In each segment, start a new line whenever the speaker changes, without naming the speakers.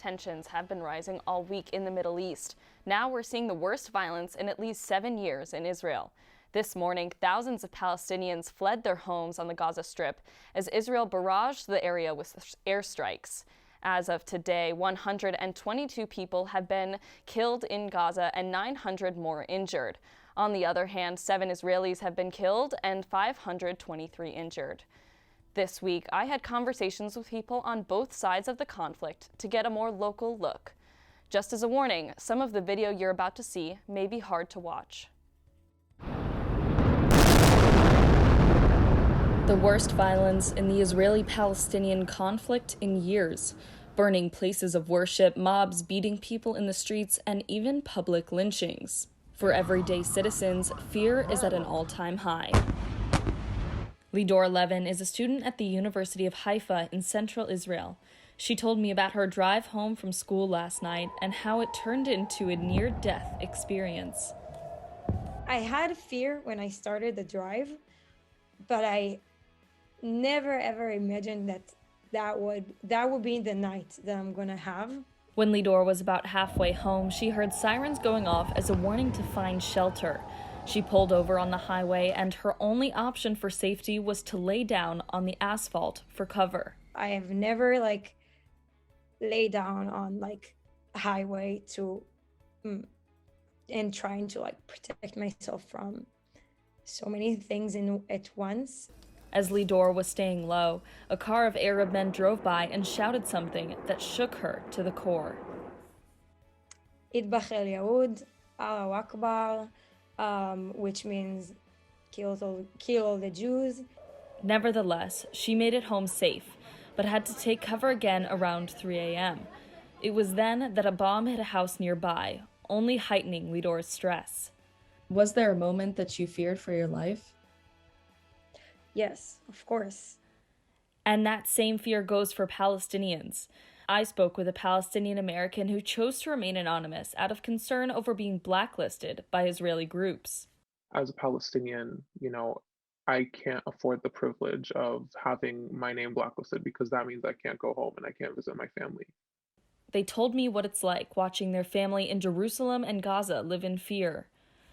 Tensions have been rising all week in the Middle East. Now we're seeing the worst violence in at least 7 years in Israel. This morning, thousands of Palestinians fled their homes on the Gaza Strip as Israel barraged the area with airstrikes. As of today, 122 people have been killed in Gaza and 900 more injured. On the other hand, 7 Israelis have been killed and 523 injured. This week, I had conversations with people on both sides of the conflict to get a more local look. Just as a warning, some of the video you're about to see may be hard to watch. The worst violence in the Israeli-Palestinian conflict in years. Burning places of worship, mobs beating people in the streets, and even public lynchings. For everyday citizens, fear is at an all-time high. Lidor Levin is a student at the University of Haifa in central Israel. She told me about her drive home from school last night and how it turned into a near-death experience.
I had fear when I started the drive, but I never ever imagined that would be the night that I'm gonna have.
When Lidor was about halfway home, she heard sirens going off as a warning to find shelter. She pulled over on the highway, and her only option for safety was to lay down on the asphalt for cover.
I have never lay down on a highway and trying to protect myself from so many things at once.
As Lidor was staying low, a car of Arab men drove by and shouted something that shook her to the core.
Idbach el Yahud, Allahu Akbar, which means kill all the Jews.
Nevertheless, she made it home safe, but had to take cover again around 3 a.m. It was then that a bomb hit a house nearby, only heightening Lidor's stress.
Was there a moment that you feared for your life?
Yes, of course.
And that same fear goes for Palestinians. I spoke with a Palestinian American who chose to remain anonymous out of concern over being blacklisted by Israeli groups.
As a Palestinian, I can't afford the privilege of having my name blacklisted because that means I can't go home and I can't visit my family.
They told me what it's like watching their family in Jerusalem and Gaza live in fear.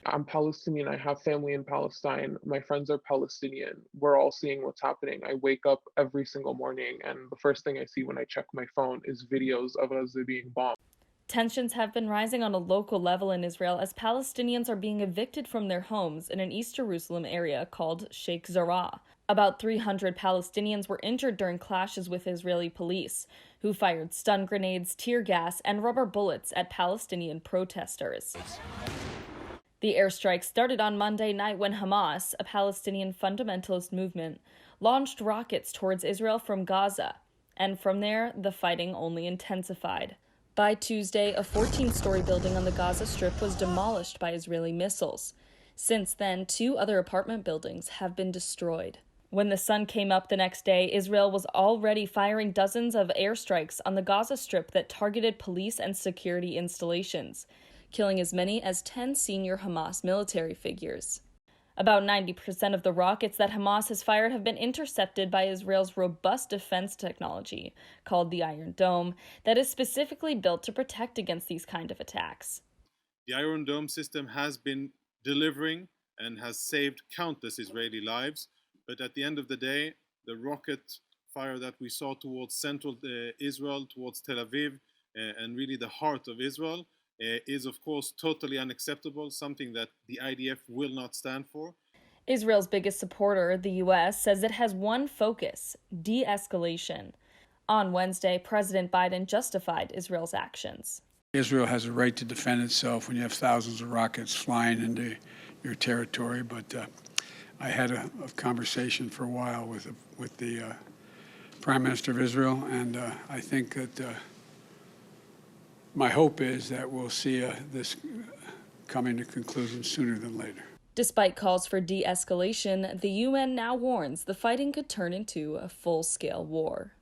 I'm Palestinian. I have family in Palestine. My friends are Palestinian. We're all seeing what's happening. I wake up every single morning, and the first thing I see when I check my phone is videos of Gaza being bombed.
Tensions have been rising on a local level in Israel as Palestinians are being evicted from their homes in an East Jerusalem area called Sheikh Jarrah. About 300 Palestinians were injured during clashes with Israeli police, who fired stun grenades, tear gas, and rubber bullets at Palestinian protesters. The airstrike started on Monday night when Hamas, a Palestinian fundamentalist movement, launched rockets towards Israel from Gaza, and from there, the fighting only intensified. By Tuesday, a 14-story building on the Gaza Strip was demolished by Israeli missiles. Since then, 2 other apartment buildings have been destroyed. When the sun came up the next day, Israel was already firing dozens of airstrikes on the Gaza Strip that targeted police and security installations, killing as many as 10 senior Hamas military figures. About 90% of the rockets that Hamas has fired have been intercepted by Israel's robust defense technology, called the Iron Dome, that is specifically built to protect against these kind of attacks.
The Iron Dome system has been delivering and has saved countless Israeli lives, but at the end of the day, the rocket fire that we saw towards central Israel, towards Tel Aviv, and really the heart of Israel, is of course totally unacceptable, something that the IDF will not stand for.
Israel's biggest supporter, the U.S., says it has one focus: de-escalation. On Wednesday, President Biden justified Israel's actions.
Israel has a right to defend itself when you have thousands of rockets flying into your territory, but I had a conversation for a while with the Prime Minister of Israel, and I think that my hope is that we'll see this coming to conclusion sooner than later.
Despite calls for de-escalation, the UN now warns the fighting could turn into a full-scale war.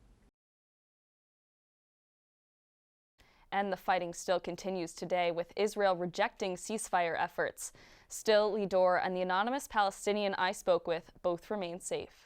And the fighting still continues today, with Israel rejecting ceasefire efforts. Still, Lidor and the anonymous Palestinian I spoke with both remain safe.